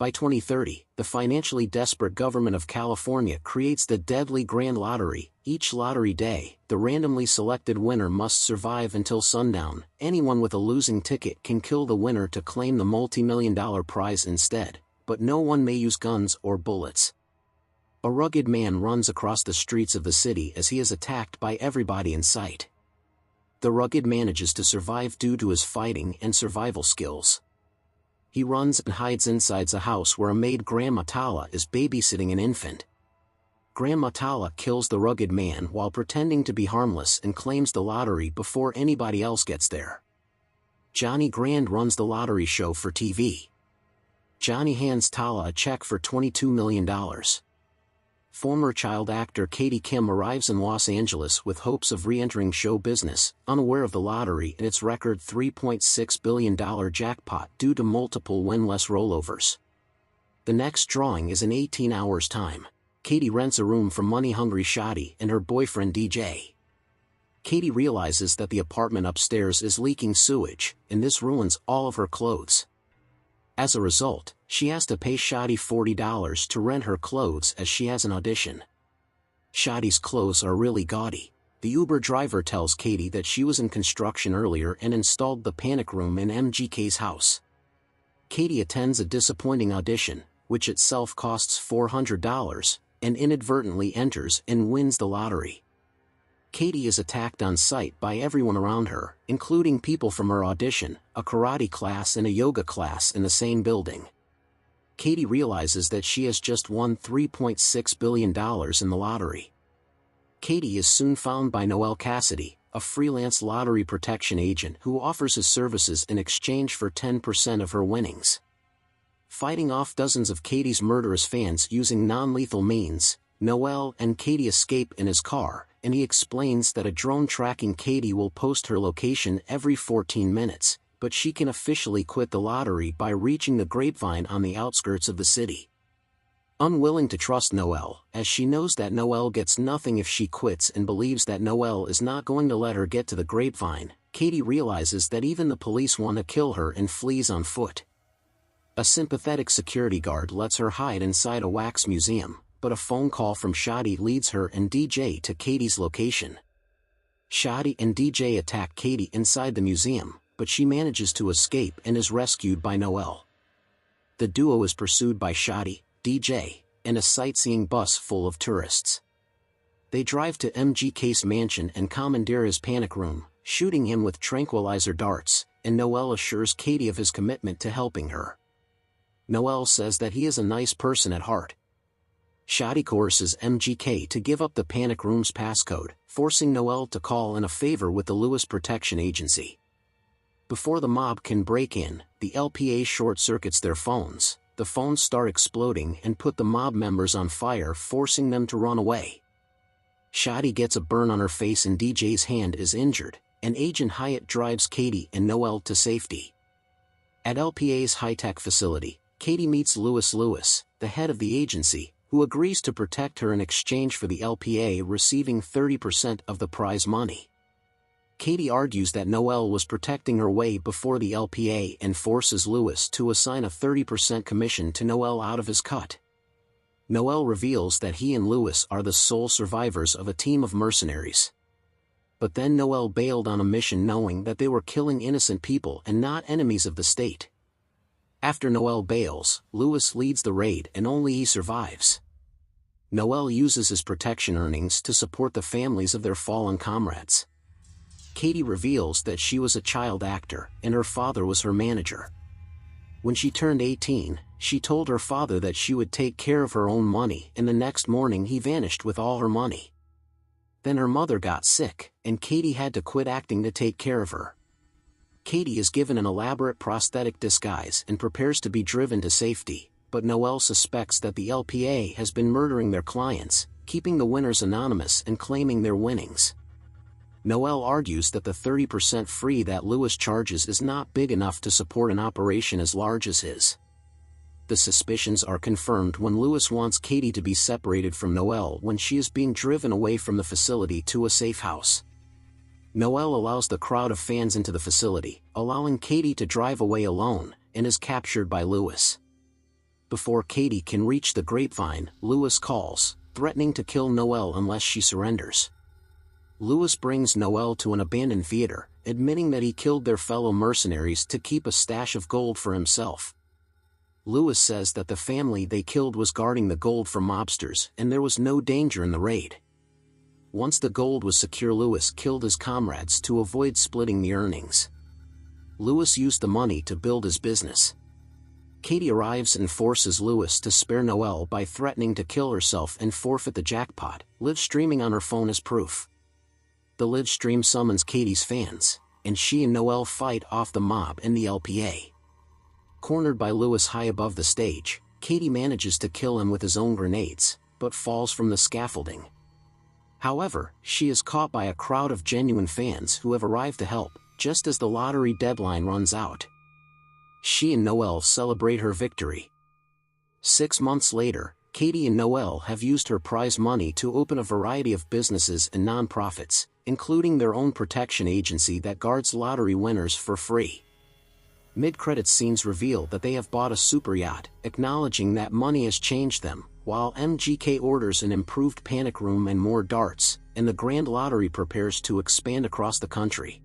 By 2030, the financially desperate government of California creates the deadly Grand Lottery. Each lottery day, the randomly selected winner must survive until sundown. Anyone with a losing ticket can kill the winner to claim the multi-million-dollar prize instead, but no one may use guns or bullets. A rugged man runs across the streets of the city as he is attacked by everybody in sight. The rugged manages to survive due to his fighting and survival skills. He runs and hides inside a house where a maid Grandma Tala is babysitting an infant. Grandma Tala kills the rugged man while pretending to be harmless and claims the lottery before anybody else gets there. Johnny Grand runs the lottery show for TV. Johnny hands Tala a check for $22 million. Former child actor Katie Kim arrives in Los Angeles with hopes of re-entering show business, unaware of the lottery and its record $3.6 billion jackpot due to multiple winless rollovers. The next drawing is in 18 hours' time. Katie rents a room from money-hungry Shadi and her boyfriend DJ. Katie realizes that the apartment upstairs is leaking sewage, and this ruins all of her clothes. As a result, she has to pay Shadi $40 to rent her clothes as she has an audition. Shadi's clothes are really gaudy. The Uber driver tells Katie that she was in construction earlier and installed the panic room in MGK's house. Katie attends a disappointing audition, which itself costs $400, and inadvertently enters and wins the lottery. Katie is attacked on sight by everyone around her, including people from her audition, a karate class and a yoga class in the same building. Katie realizes that she has just won $3.6 billion in the lottery. Katie is soon found by Noel Cassidy, a freelance lottery protection agent who offers his services in exchange for 10% of her winnings. Fighting off dozens of Katie's murderous fans using non-lethal means, Noel and Katie escape in his car, and he explains that a drone tracking Katie will post her location every 14 minutes, but she can officially quit the lottery by reaching the grapevine on the outskirts of the city. Unwilling to trust Noel, as she knows that Noel gets nothing if she quits and believes that Noel is not going to let her get to the grapevine, Katie realizes that even the police want to kill her and flees on foot. A sympathetic security guard lets her hide inside a wax museum, but a phone call from Shadi leads her and DJ to Katie's location. Shadi and DJ attack Katie inside the museum, but she manages to escape and is rescued by Noel. The duo is pursued by Shadi, DJ, and a sightseeing bus full of tourists. They drive to MGK's mansion and commandeer his panic room, shooting him with tranquilizer darts, and Noel assures Katie of his commitment to helping her. Noel says that he is a nice person at heart. Shadi coerces MGK to give up the panic room's passcode, forcing Noel to call in a favor with the Lewis Protection Agency. Before the mob can break in, the LPA short-circuits their phones. The phones start exploding and put the mob members on fire, forcing them to run away. Shadi gets a burn on her face and DJ's hand is injured, and Agent Hyatt drives Katie and Noel to safety. At LPA's high-tech facility, Katie meets Lewis, the head of the agency, who agrees to protect her in exchange for the LPA receiving 30% of the prize money. Katie argues that Noel was protecting her way before the LPA and forces Lewis to assign a 30% commission to Noel out of his cut. Noel reveals that he and Lewis are the sole survivors of a team of mercenaries. But then Noel bailed on a mission knowing that they were killing innocent people and not enemies of the state. After Noel bails, Lewis leads the raid and only he survives. Noel uses his protection earnings to support the families of their fallen comrades. Katie reveals that she was a child actor and her father was her manager. When she turned 18, she told her father that she would take care of her own money, and the next morning he vanished with all her money. Then her mother got sick, and Katie had to quit acting to take care of her. Katie is given an elaborate prosthetic disguise and prepares to be driven to safety, but Noel suspects that the LPA has been murdering their clients, keeping the winners anonymous and claiming their winnings. Noel argues that the 30% fee that Lewis charges is not big enough to support an operation as large as his. The suspicions are confirmed when Lewis wants Katie to be separated from Noel when she is being driven away from the facility to a safe house. Noel allows the crowd of fans into the facility, allowing Katie to drive away alone, and is captured by Lewis. before Katie can reach the grapevine, Louis calls, threatening to kill Noelle unless she surrenders. Louis brings Noelle to an abandoned theater, admitting that he killed their fellow mercenaries to keep a stash of gold for himself. Louis says that the family they killed was guarding the gold from mobsters and there was no danger in the raid. Once the gold was secure, Louis killed his comrades to avoid splitting the earnings. Louis used the money to build his business. Katie arrives and forces Louis to spare Noelle by threatening to kill herself and forfeit the jackpot, live streaming on her phone as proof. The live stream summons Katie's fans, and she and Noelle fight off the mob and the LPA. Cornered by Louis high above the stage, Katie manages to kill him with his own grenades, but falls from the scaffolding. However, she is caught by a crowd of genuine fans who have arrived to help, just as the lottery deadline runs out. She and Noelle celebrate her victory. 6 months later, Katie and Noelle have used her prize money to open a variety of businesses and non-profits, including their own protection agency that guards lottery winners for free. Mid-credits scenes reveal that they have bought a super yacht, acknowledging that money has changed them, while MGK orders an improved panic room and more darts, and the Grand Lottery prepares to expand across the country.